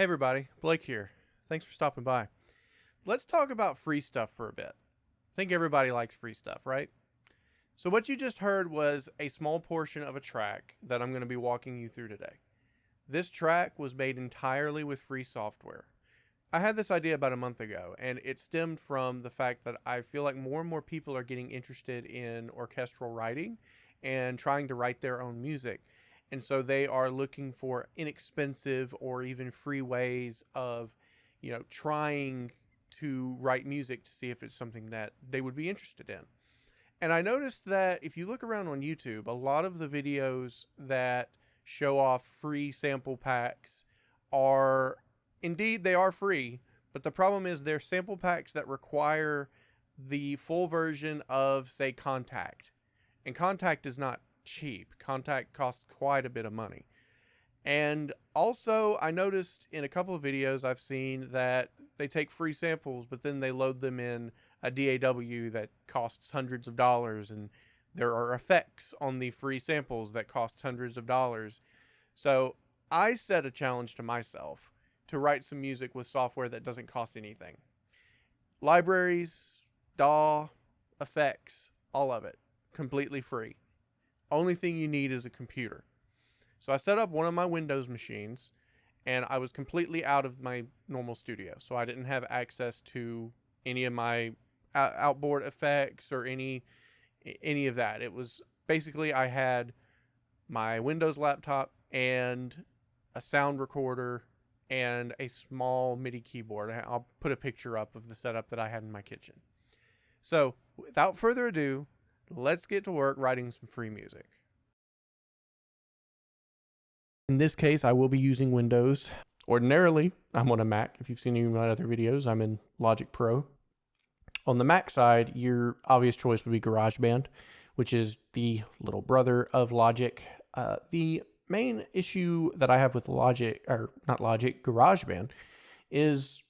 Hey everybody, Blake here. Thanks for stopping by. Let's talk about free stuff for a bit. I think everybody likes free stuff, right? So what you just heard was a small portion of a track that I'm going to be walking you through today. This track was made entirely with free software. I had this idea about a month ago, and it stemmed from the fact that I feel like more and more people are getting interested in orchestral writing and trying to write their own music. And so they are looking for inexpensive or even free ways of, trying to write music to see if it's something that they would be interested in. And I noticed that if you look around on YouTube, a lot of the videos that show off free sample packs are, indeed, they are free, but the problem is they're sample packs that require the full version of, say, Kontakt. And Kontakt is not cheap. Kontakt costs quite a bit of money. And also, I noticed in a couple of videos I've seen that they take free samples, but then they load them in a DAW that costs hundreds of dollars, and there are effects on the free samples that cost hundreds of dollars. So I set a challenge to myself to write some music with software that doesn't cost anything. Libraries, DAW, effects, all of it, completely free. Only thing you need is a computer. So I set up one of my Windows machines, and I was completely out of my normal studio. So I didn't have access to any of my outboard effects or any of that. It was basically I had my Windows laptop and a sound recorder and a small MIDI keyboard. I'll put a picture up of the setup that I had in my kitchen. So without further ado, let's get to work writing some free music. In this case, I will be using Windows. Ordinarily, I'm on a Mac. If you've seen any of my other videos, I'm in Logic Pro. On the Mac side, your obvious choice would be GarageBand, which is the little brother of Logic. The main issue that I have with GarageBand is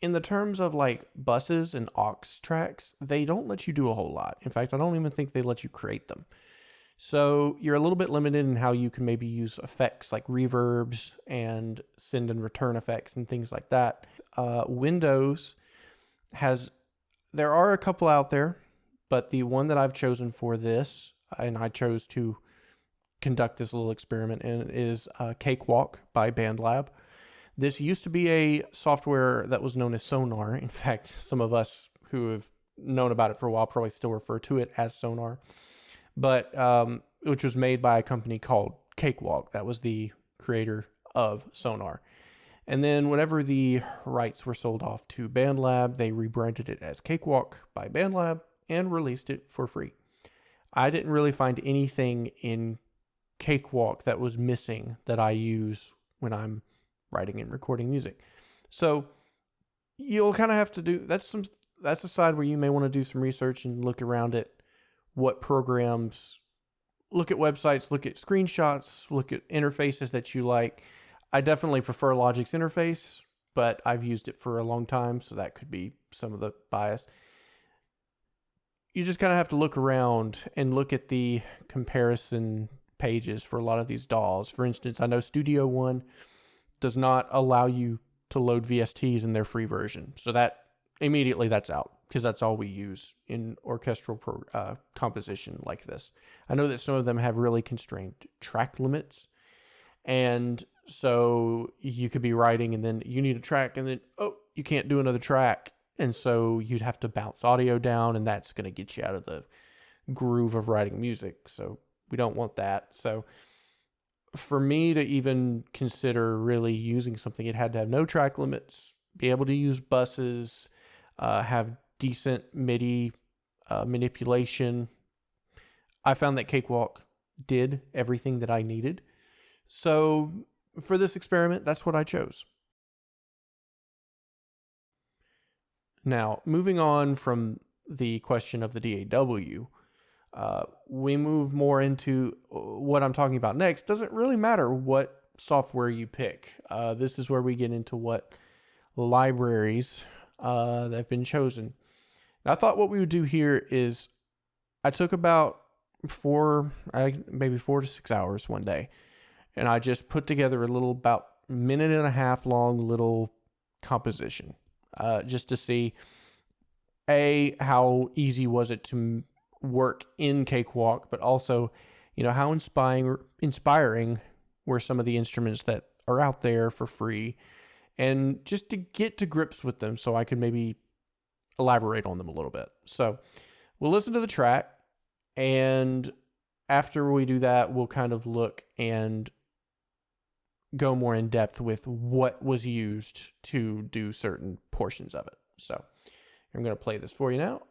in the terms of like buses and aux tracks, they don't let you do a whole lot. In fact, I don't even think they let you create them. So you're a little bit limited in how you can maybe use effects like reverbs and send and return effects and things like that. Windows there are a couple out there, but the one that I've chosen for this, and I chose to conduct this little experiment in, is Cakewalk by Bandlab. This used to be a software that was known as Sonar. In fact, some of us who have known about it for a while probably still refer to it as Sonar, but which was made by a company called Cakewalk. That was the creator of Sonar. And then whenever the rights were sold off to Bandlab, they rebranded it as Cakewalk by Bandlab and released it for free. I didn't really find anything in Cakewalk that was missing that I use when I'm writing and recording music. So you'll kind of have to do, that's a side where you may want to do some research and look around at what programs, look at websites, look at screenshots, look at interfaces that you like. I definitely prefer Logic's interface, but I've used it for a long time, so that could be some of the bias. You just kind of have to look around and look at the comparison pages for a lot of these DAWs. For instance, I know Studio One does not allow you to load VSTs in their free version. So that immediately that's out, because that's all we use in orchestral composition like this. I know that some of them have really constrained track limits. And so you could be writing and then you need a track and then, oh, you can't do another track. And so you'd have to bounce audio down, and that's going to get you out of the groove of writing music. So we don't want that. So for me to even consider really using something, it had to have no track limits, be able to use buses, have decent MIDI manipulation. I found that Cakewalk did everything that I needed. So for this experiment, that's what I chose. Now, moving on from the question of the DAW, we move more into what I'm talking about next. Doesn't really matter what software you pick. This is where we get into what libraries that have been chosen. Now, I thought what we would do here is I took about maybe 4 to 6 hours one day, and I just put together a little about minute and a half long little composition, just to see how easy was it to work in Cakewalk, but also, how inspiring were some of the instruments that are out there for free, and just to get to grips with them so I could maybe elaborate on them a little bit. So we'll listen to the track, and after we do that, we'll kind of look and go more in depth with what was used to do certain portions of it. So I'm going to play this for you now.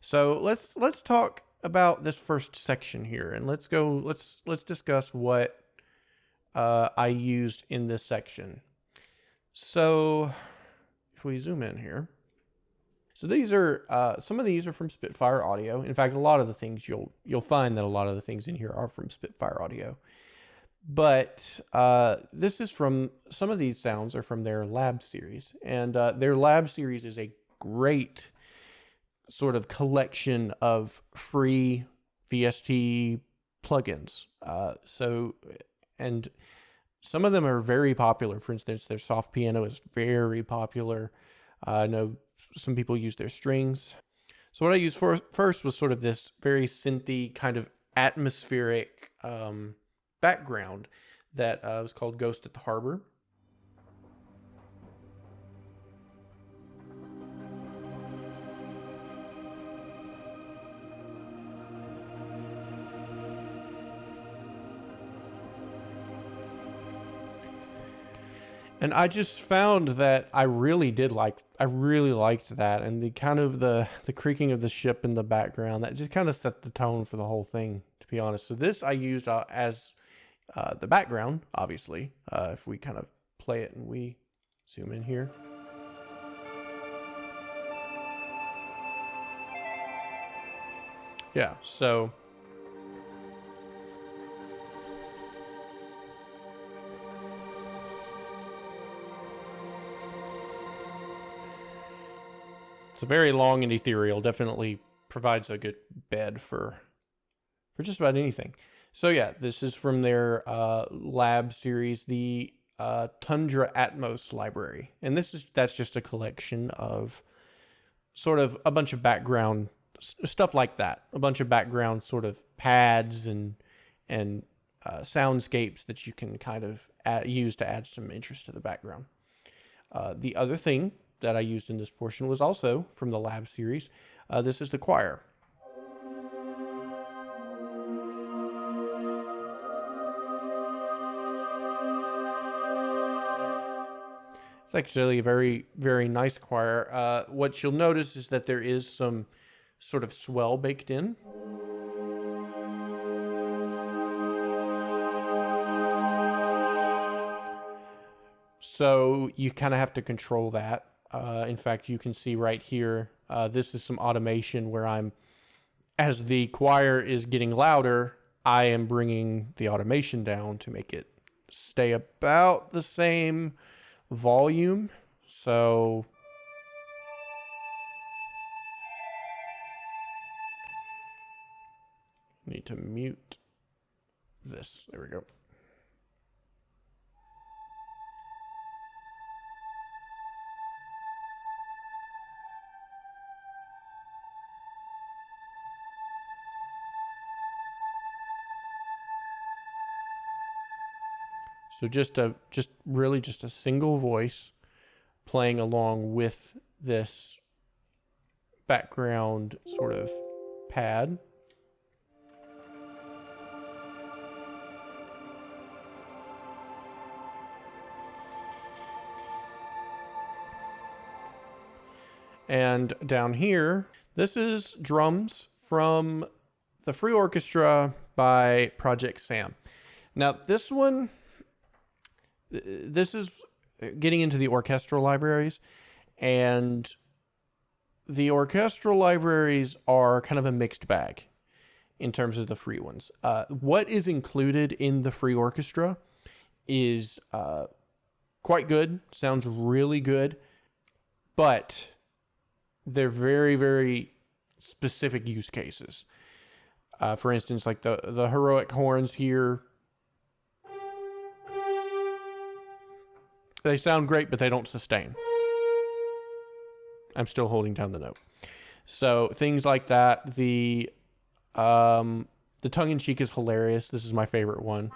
So let's talk about this first section here, and let's discuss what I used in this section. So if we zoom in here, so these are some of these are from Spitfire Audio. In fact, a lot of the things you'll find that a lot of the things in here are from Spitfire Audio. But this is from, some of these sounds are from their Lab series, and their Lab series is a great sort of collection of free VST plugins. And some of them are very popular. For instance, their soft piano is very popular. I know some people use their strings. So what I used first was sort of this very synthy kind of atmospheric background that was called Ghost at the Harbor. And I just found that I really liked that, and the kind of the creaking of the ship in the background, that just kind of set the tone for the whole thing, to be honest. So this I used as the background, obviously. If we kind of play it and we zoom in here. Yeah, so it's very long and ethereal. Definitely provides a good bed for just about anything. So yeah, this is from their Lab series, the Tundra Atmos library, and that's just a collection of sort of a bunch of background stuff like that, a bunch of background sort of pads and soundscapes that you can kind of use to add some interest to the background. The other thing that I used in this portion was also from the Lab series. This is the choir. It's actually a very, very nice choir. What you'll notice is that there is some sort of swell baked in. So you kind of have to control that. In fact, you can see right here, this is some automation where as the choir is getting louder, I am bringing the automation down to make it stay about the same volume. So Need to mute this. There we go. So just really just a single voice playing along with this background sort of pad. And down here, this is drums from the Free Orchestra by Project Sam. Now this one, this is getting into the orchestral libraries, and the orchestral libraries are kind of a mixed bag in terms of the free ones. What is included in the Free Orchestra is quite good, sounds really good, but they're very, very specific use cases. For instance, like the heroic horns here, they sound great, but they don't sustain. I'm still holding down the note. So things like that. The tongue-in-cheek is hilarious. This is my favorite one.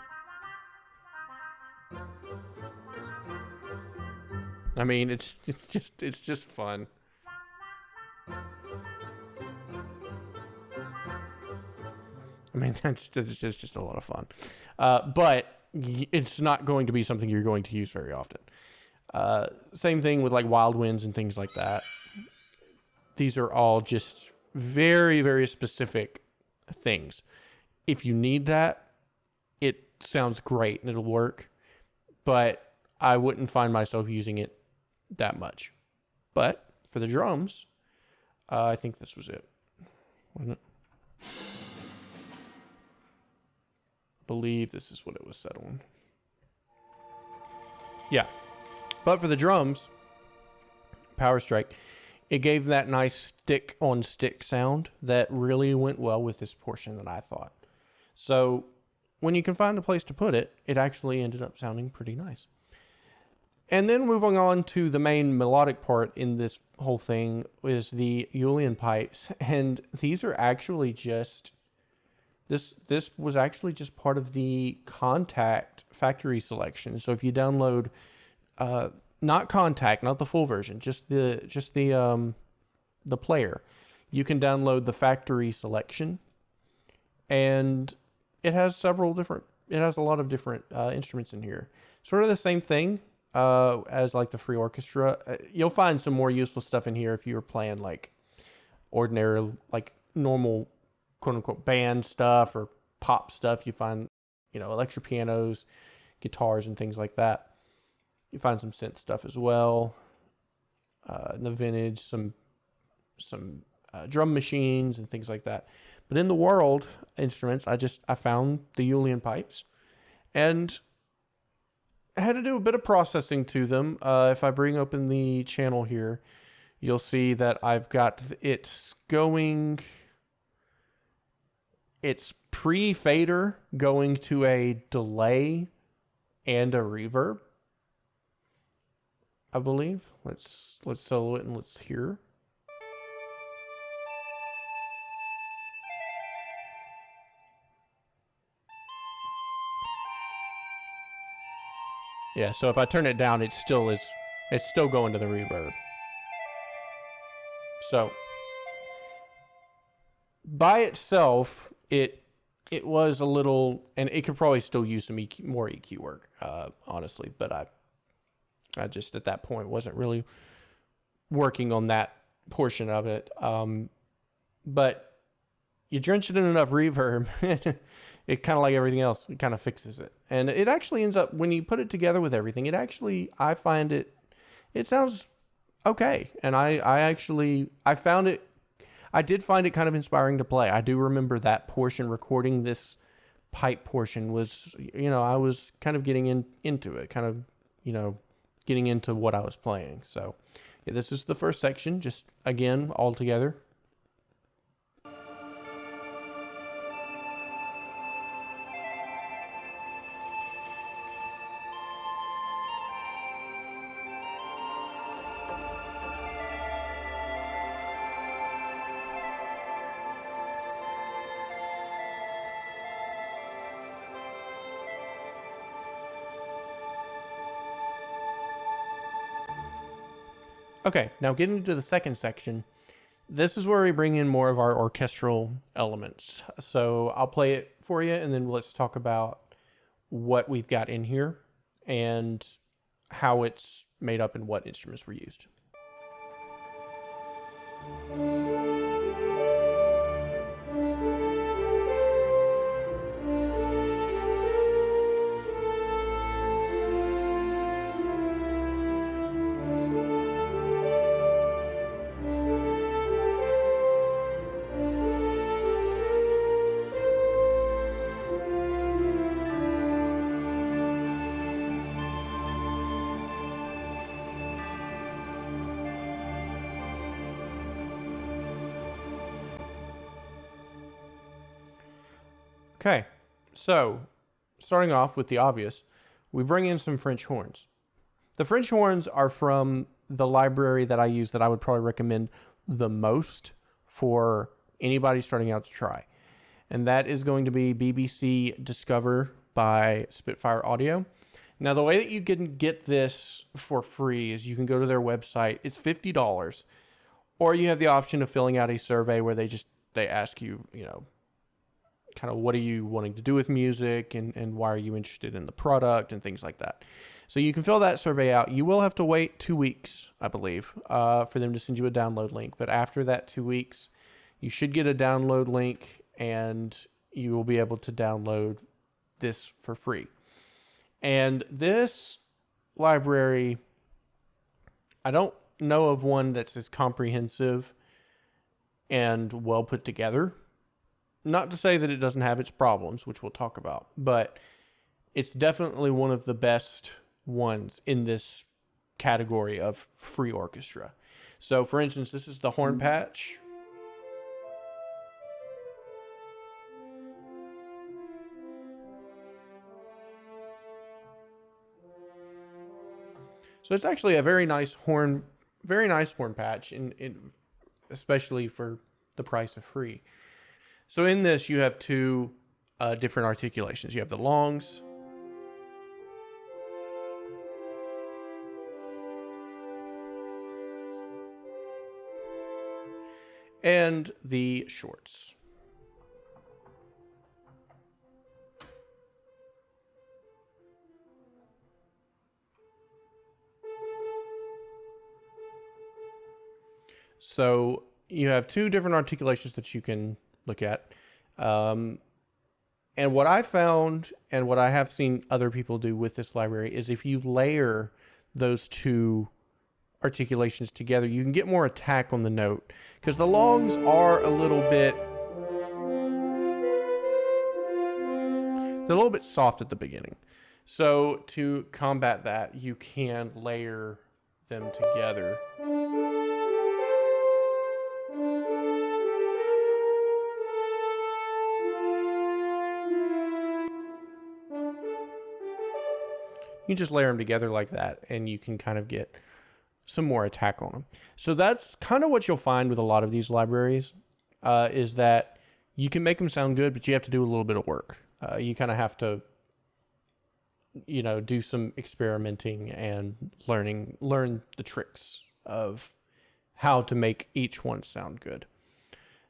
I mean, it's just fun. I mean, it's just a lot of fun. But it's not going to be something you're going to use very often. Same thing with like wild winds and things like that. These are all just very, very specific things. If you need that, it sounds great and it'll work, but I wouldn't find myself using it that much. But for the drums, I think this was it, wasn't it? I believe this is what it was set on. Yeah. But for the drums, Power Strike, it gave that nice stick-on-stick sound that really went well with this portion that I thought. So when you can find a place to put it, it actually ended up sounding pretty nice. And then moving on to the main melodic part in this whole thing is the Julian pipes. And these are actually just... This was actually just part of the Kontakt factory selection. So if you download... not Kontakt, not the full version, just the player. You can download the factory selection, and it has a lot of different instruments in here. Sort of the same thing as like the Free Orchestra. You'll find some more useful stuff in here if you were playing like ordinary, like normal quote unquote band stuff or pop stuff. You find, electric pianos, guitars, and things like that. You find some synth stuff as well. In the vintage, some drum machines and things like that. But in the world instruments, I found the Julian pipes, and I had to do a bit of processing to them. If I bring open the channel here, you'll see that I've got it's pre-fader going to a delay and a reverb, I believe. Let's solo it and let's hear. Yeah, so if I turn it down, it's still going to the reverb. So by itself, it was a little, and it could probably still use some more EQ work, honestly, but I just at that point wasn't really working on that portion of it. But you drench it in enough reverb, it kind of like everything else, it kind of fixes it. And it actually ends up, when you put it together with everything, I find it sounds okay. And I did find it kind of inspiring to play. I do remember that portion, recording this pipe portion was, I was kind of getting into it, kind of, getting into what I was playing. So yeah, this is the first section, just again, all together. Okay, now getting into the second section, this is where we bring in more of our orchestral elements. So I'll play it for you, and then let's talk about what we've got in here and how it's made up and what instruments were used. Okay, so starting off with the obvious, we bring in some French horns. The French horns are from the library that I use that I would probably recommend the most for anybody starting out to try. And that is going to be BBC Discover by Spitfire Audio. Now, the way that you can get this for free is you can go to their website. It's $50. Or you have the option of filling out a survey where they ask you, kind of what are you wanting to do with music and why are you interested in the product and things like that. So you can fill that survey out. You will have to wait 2 weeks, I believe, for them to send you a download link. But after that 2 weeks, you should get a download link and you will be able to download this for free. And this library, I don't know of one that's as comprehensive and well put together. Not to say that it doesn't have its problems, which we'll talk about, but it's definitely one of the best ones in this category of free orchestra. So, for instance, this is the horn patch. So it's actually a very nice horn patch, especially for the price of free. So in this, you have two different articulations. You have the longs and the shorts. So you have two different articulations that you can look at. And what I found and what I have seen other people do with this library is if you layer those two articulations together, you can get more attack on the note, because the longs are they're a little bit soft at the beginning. So to combat that, you can layer them together. You just layer them together like that, and you can kind of get some more attack on them. So that's kind of what you'll find with a lot of these libraries, is that you can make them sound good, but you have to do a little bit of work. You kind of have to, do some experimenting and learn the tricks of how to make each one sound good.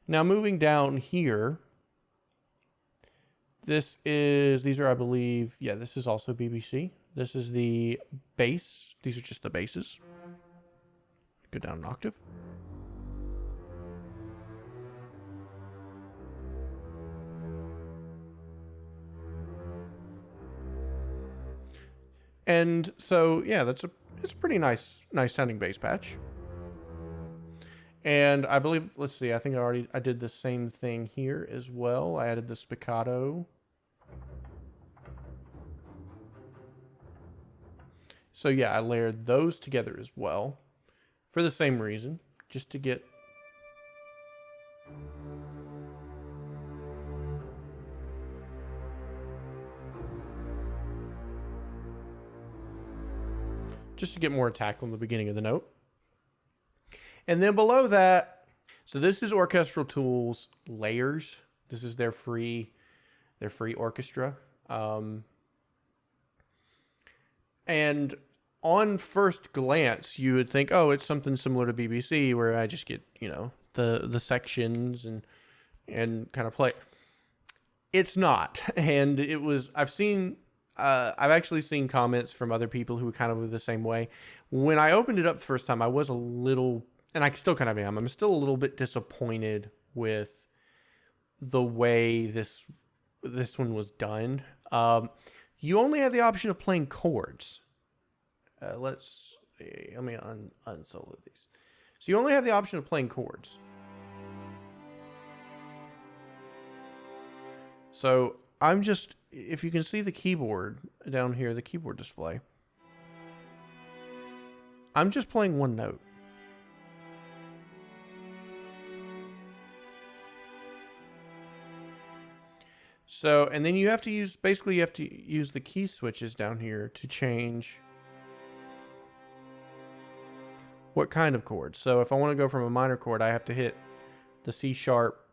Now, moving down here, these are, I believe, this is also BBC. This is the bass. These are just the basses. Go down an octave. And so, it's a pretty nice sounding bass patch. And I believe, let's see, I think I did the same thing here as well. I added the spiccato. So I layered those together as well for the same reason, just to get more attack on the beginning of the note. And then below that, so this is Orchestral Tools Layers. This is their free Orchestra. And on first glance, you would think, oh, it's something similar to BBC where I just get, the sections and kind of play. It's not. And I've actually seen comments from other people who kind of were the same way. When I opened it up the first time, I was a little, and I still kind of am, I'm still a little bit disappointed with the way this one was done. You only have the option of playing chords. Let's see. Let me unsolo these. So you only have the option of playing chords. So I'm just, if you can see the keyboard down here, the keyboard display, I'm just playing one note. So, and then you have to use the key switches down here to change what kind of chord. So if I want to go from a minor chord, I have to hit the C sharp.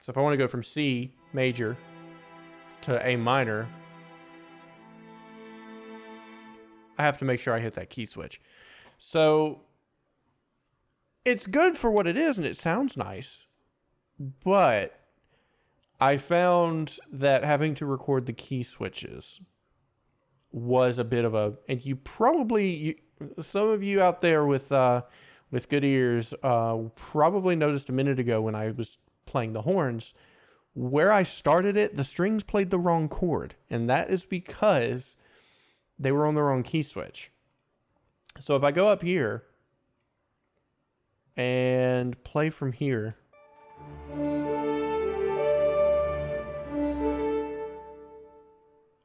So if I want to go from C major to A minor, I have to make sure I hit that key switch. So it's good for what it is and it sounds nice, but I found that having to record the key switches was a bit of a, and some of you out there with good ears probably noticed a minute ago when I was playing the horns, where I started it, the strings played the wrong chord, and that is because they were on the wrong key switch. So if I go up here and play from here,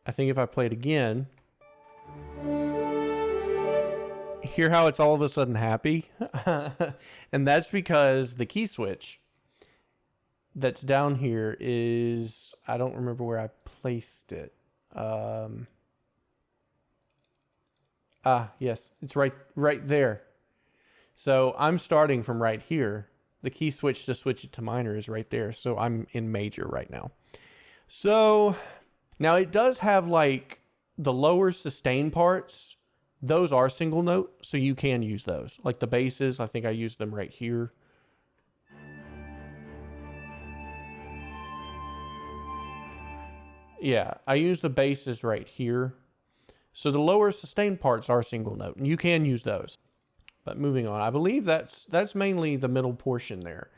I think if I play it again, hear how it's all of a sudden happy? And that's because the key switch that's down here is, I don't remember where I placed it. Yes, it's right there. So I'm starting from right here. The key switch to switch it to minor is right there. So I'm in major right now. So now it does have like the lower sustain parts. Those are single note, so you can use those. Like the basses, I think I used them right here. Yeah, I use the basses right here. So the lower sustain parts are single note, and you can use those. But moving on, I believe that's mainly the middle portion there.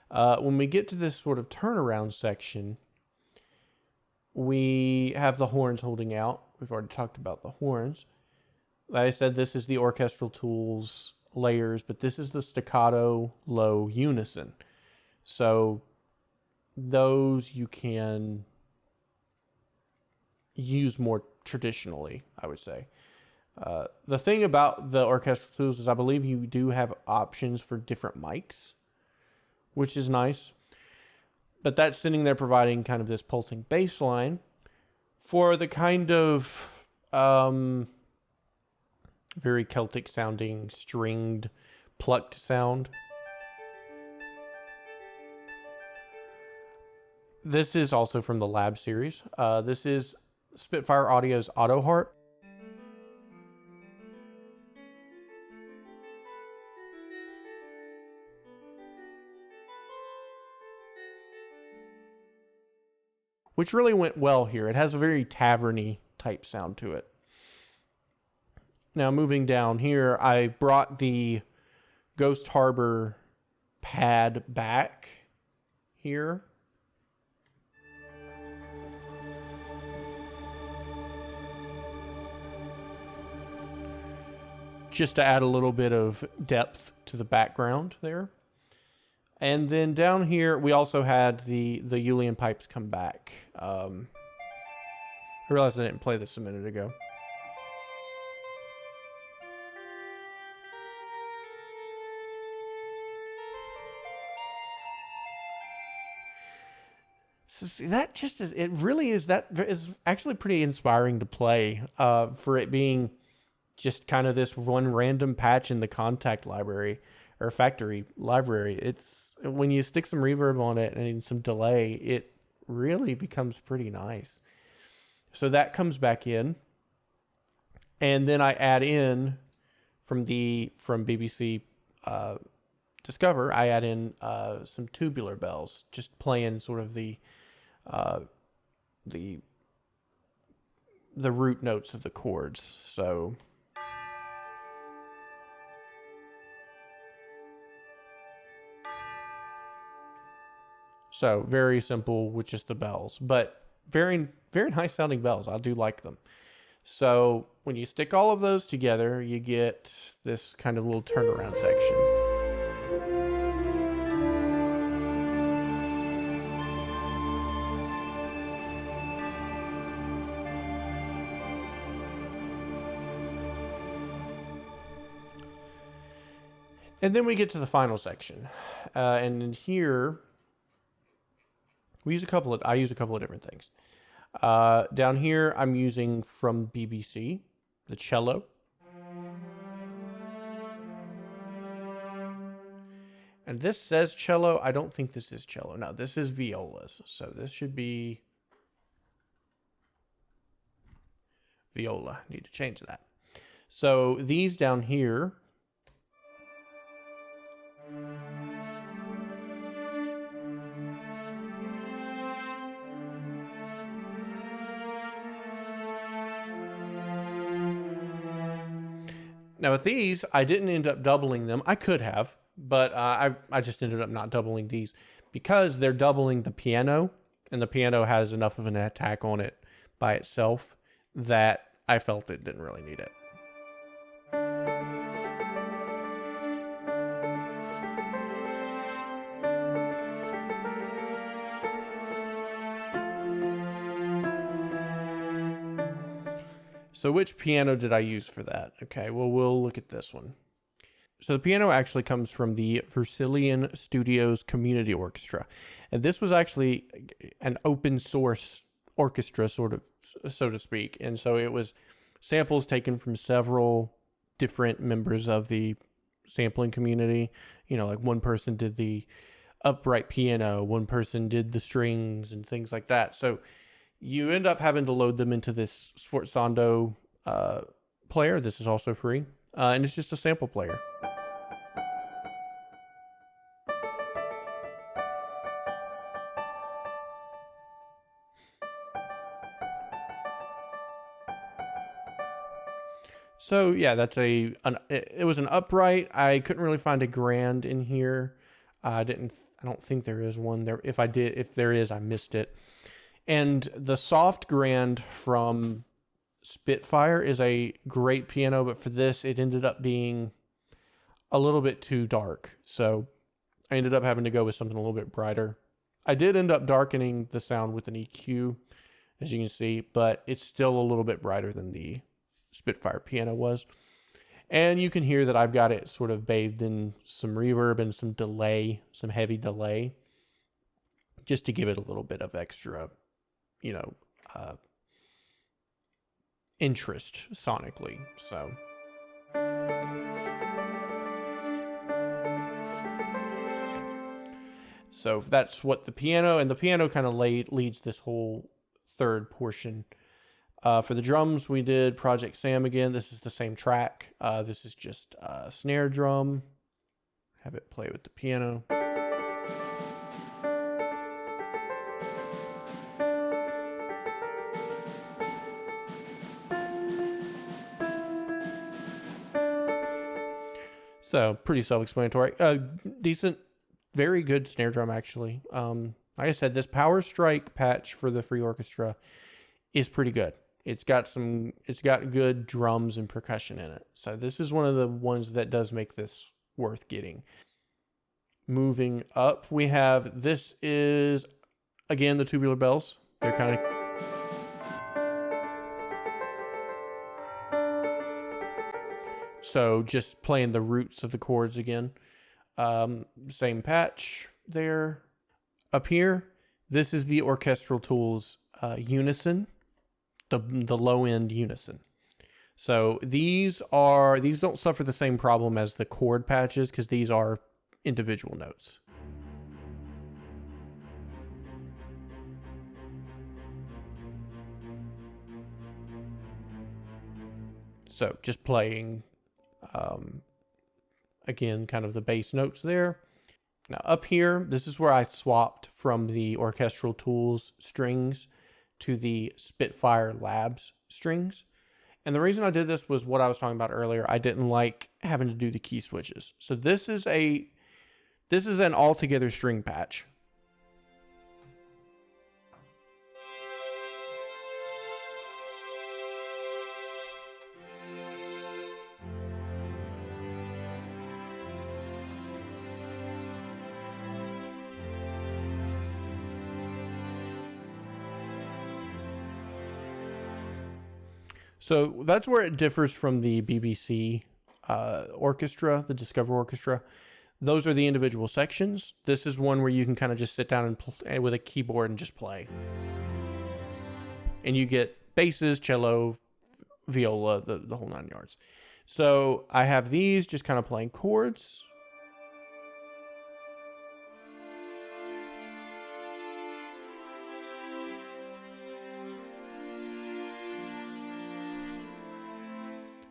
When we get to this sort of turnaround section, we have the horns holding out. We've already talked about the horns. Like I said, this is the orchestral tools layers, but this is the staccato low unison. So those you can use more traditionally, I would say. The thing about the orchestral tools is I believe you do have options for different mics, which is nice. But that's sitting there providing kind of this pulsing bass line for the kind of very Celtic sounding stringed plucked sound. This is also from the Lab series. This is Spitfire Audio's Auto Harp. Which really went well here. It has a very tavern-y type sound to it. Now moving down here, I brought the Ghost Harbor pad back here. Just to add a little bit of depth to the background there. And then down here, we also had the Uilleann pipes come back. I realized I didn't play this a minute ago. So see, that just is, it really is, that is actually pretty inspiring to play for it being just kind of this one random patch in the Kontakt library or factory library. It's when you stick some reverb on it and some delay, it really becomes pretty nice. So that comes back in. And then I add in from BBC Discover, I add in some tubular bells, just playing sort of the root notes of the chords. So very simple with just the bells, but very, very nice sounding bells. I do like them. So when you stick all of those together, you get this kind of little turnaround section. And then we get to the final section. And in here, I use a couple of different things. Down here, I'm using from BBC, the cello. And this says cello. I don't think this is cello. No, this is violas. So this should be viola. Need to change that. So these down here. Now with these, I didn't end up doubling them. I could have, but I just ended up not doubling these because they're doubling the piano, and the piano has enough of an attack on it by itself that I felt it didn't really need it. So which piano did I use for that? Okay, well, we'll look at this one. So the piano actually comes from the Versillion Studios Community Orchestra. And this was actually an open source orchestra, sort of, so to speak. And so it was samples taken from several different members of the sampling community. You know, like one person did the upright piano, one person did the strings and things like that. So you end up having to load them into this Sforzando player. This is also free. And it's just a sample player. So yeah, it was an upright. I couldn't really find a grand in here. I don't think there is one there. If there is, I missed it. And the soft grand from Spitfire is a great piano, but for this, it ended up being a little bit too dark. So I ended up having to go with something a little bit brighter. I did end up darkening the sound with an EQ, as you can see, but it's still a little bit brighter than the Spitfire piano was. And you can hear that I've got it sort of bathed in some reverb and some delay, some heavy delay, just to give it a little bit of extra, interest sonically. So that's what the piano kind of leads this whole third portion. For the drums, we did Project Sam again. This is the same track. This is just a snare drum. Have it play with the piano. So pretty self-explanatory. Decent, very good snare drum actually. Like I said, this Power Strike patch for the free orchestra is pretty good. It's got good drums and percussion in it. So this is one of the ones that does make this worth getting. Moving up, we have, this is again the tubular bells. They're kind of so just playing the roots of the chords again. Same patch there. Up here, this is the Orchestral Tools Unison, the low end Unison. So these don't suffer the same problem as the chord patches because these are individual notes. So just playing, again, kind of the bass notes there. Now up here, this is where I swapped from the Orchestral Tools strings to the Spitfire Labs strings. And the reason I did this was what I was talking about earlier. I didn't like having to do the key switches. So this is an altogether string patch. So that's where it differs from the BBC orchestra, the Discover Orchestra. Those are the individual sections. This is one where you can kind of just sit down and play with a keyboard and just play. And you get basses, cello, viola, the whole 9 yards. So I have these just kind of playing chords.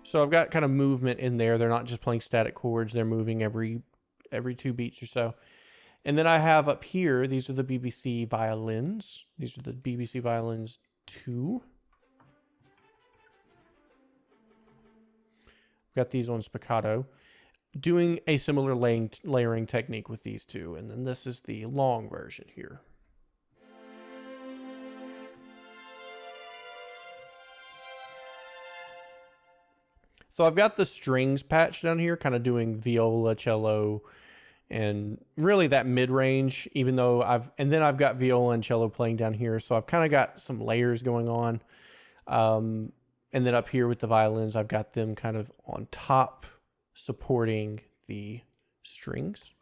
So I've got kind of movement in there. They're not just playing static chords. They're moving every 2 beats or so. And then I have up here, these are the BBC Violins. These are the BBC Violins 2. I've got these on spiccato. Doing a similar layering technique with these two. And then this is the long version here. So I've got the strings patch down here, kind of doing viola, cello, and really that mid-range, even though and then I've got viola and cello playing down here. So I've kind of got some layers going on. And then up here with the violins, I've got them kind of on top supporting the strings.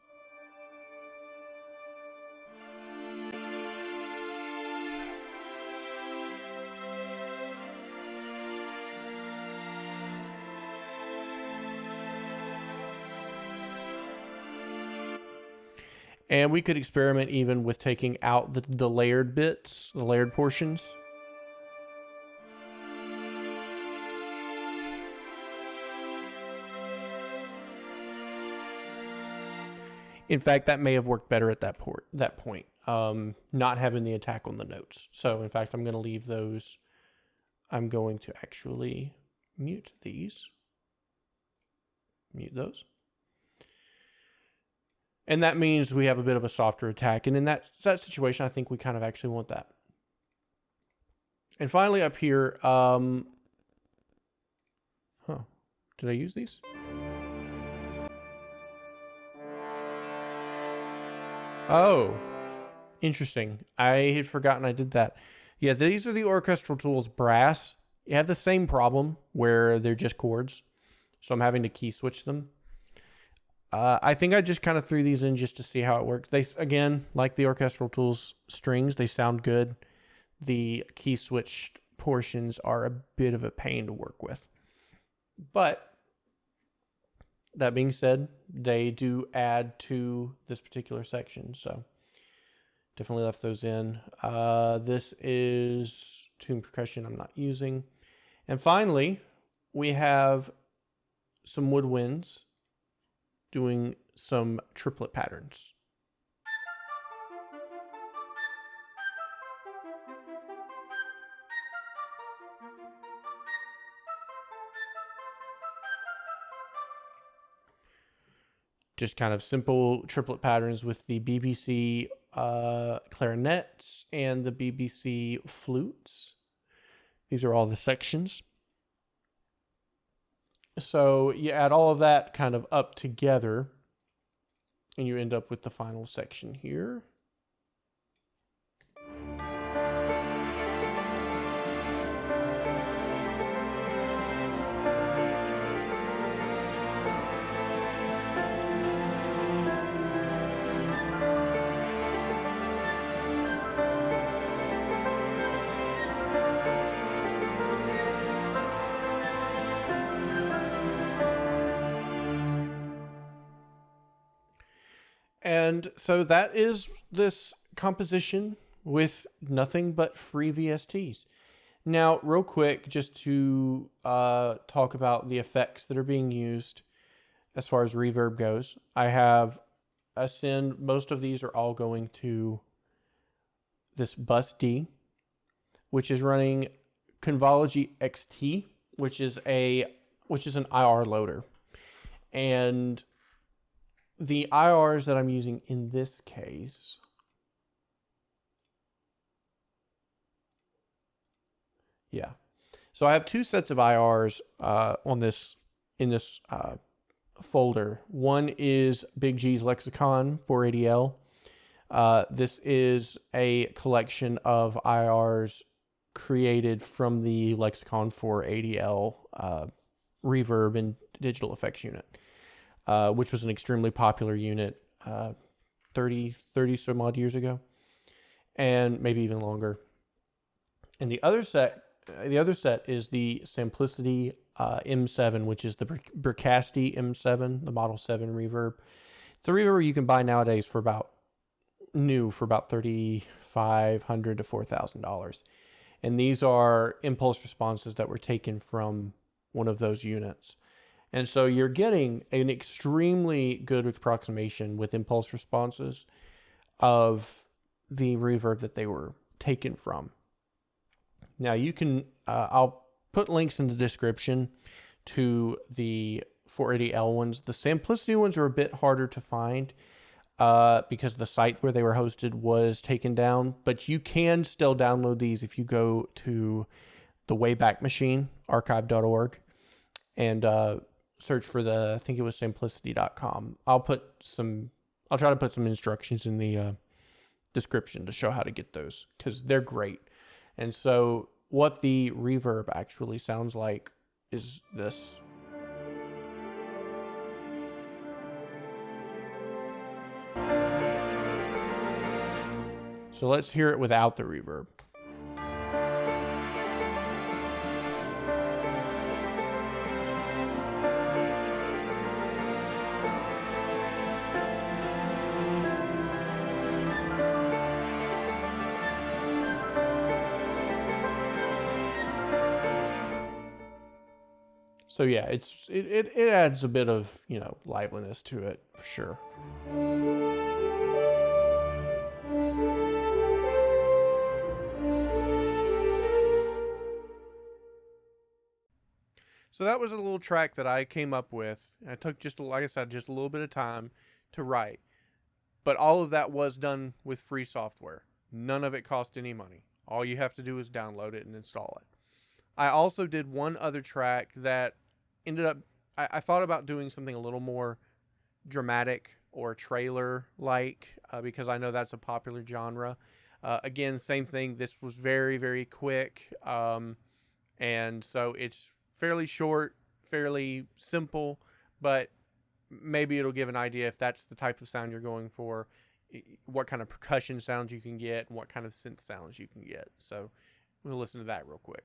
And we could experiment even with taking out the layered bits, the layered portions. In fact, that may have worked better at that point, not having the attack on the notes. So in fact, I'm going to leave those. I'm going to actually mute these. Mute those. And that means we have a bit of a softer attack. And in that situation, I think we kind of actually want that. And finally up here, did I use these? Oh, interesting. I had forgotten I did that. Yeah, these are the Orchestral Tools brass. You have the same problem where they're just chords. So I'm having to key switch them. I think I just kind of threw these in just to see how it works. They, again, like the Orchestral Tools strings, they sound good. The key switch portions are a bit of a pain to work with. But that being said, they do add to this particular section. So definitely left those in. This is tune percussion I'm not using. And finally, we have some woodwinds doing some triplet patterns. Just kind of simple triplet patterns with the BBC clarinets and the BBC flutes. These are all the sections. So you add all of that kind of up together and you end up with the final section here. And so that is this composition with nothing but free VSTs. Now, real quick, just to talk about the effects that are being used as far as reverb goes. I have Ascend. Most of these are all going to this bus D, which is running Convology XT, which is an IR loader. And the IRs that I'm using in this case So I have two sets of IRs in this folder. One is Big G's Lexicon 480L. This is a collection of IRs created from the Lexicon 480L reverb and digital effects unit, which was an extremely popular unit 30 some odd years ago, and maybe even longer. And the other set is the Samplicity M7, which is the Bricasti M7, the Model 7 reverb. It's a reverb you can buy nowadays for about $3,500 to $4,000. And these are impulse responses that were taken from one of those units. And so you're getting an extremely good approximation with impulse responses of the reverb that they were taken from. Now you can, I'll put links in the description to the 480L ones. The Samplicity ones are a bit harder to find because the site where they were hosted was taken down, but you can still download these if you go to the Wayback Machine, archive.org, and search for I think it was samplicity.com. I'll try to put some instructions in the description to show how to get those, because they're great. And so what the reverb actually sounds like is this. So let's hear it without the reverb. So yeah, it adds a bit of, liveliness to it for sure. So that was a little track that I came up with. I took just a little bit of time to write. But all of that was done with free software. None of it cost any money. All you have to do is download it and install it. I also did one other track that ended up, I thought about doing something a little more dramatic or trailer-like because I know that's a popular genre. Again, same thing. This was very, very quick. And so it's fairly short, fairly simple, but maybe it'll give an idea if that's the type of sound you're going for, what kind of percussion sounds you can get, and what kind of synth sounds you can get. So we'll listen to that real quick.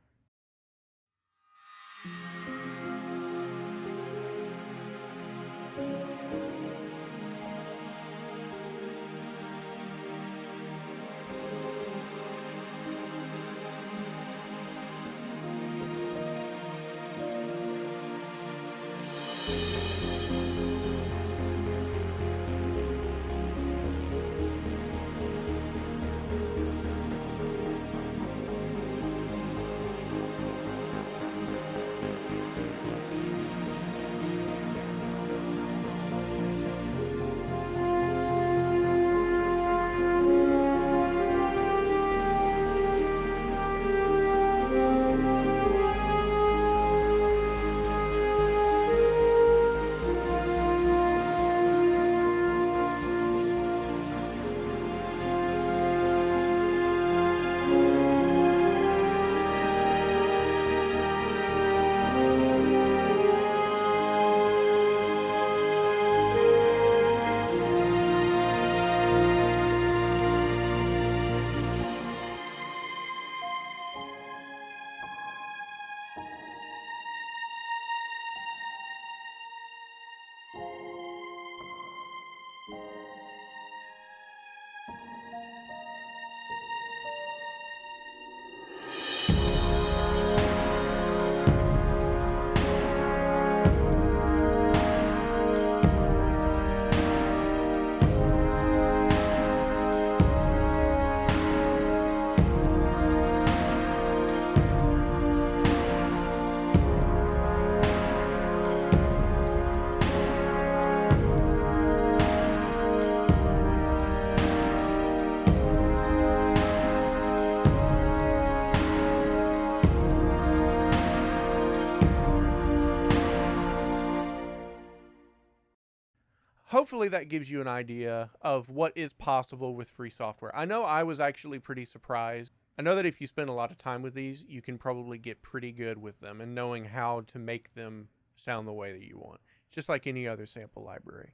hopefully that gives you an idea of what is possible with free software. I know I was actually pretty surprised. I know that if you spend a lot of time with these, you can probably get pretty good with them and knowing how to make them sound the way that you want, just like any other sample library.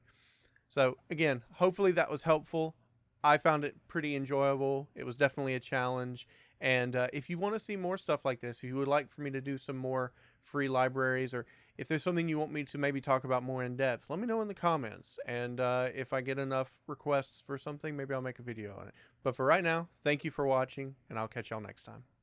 So again, hopefully that was helpful. I found it pretty enjoyable. It was definitely a challenge. And if you want to see more stuff like this, if you would like for me to do some more free libraries, or if there's something you want me to maybe talk about more in depth, let me know in the comments. And if I get enough requests for something, maybe I'll make a video on it. But for right now, thank you for watching, and I'll catch y'all next time.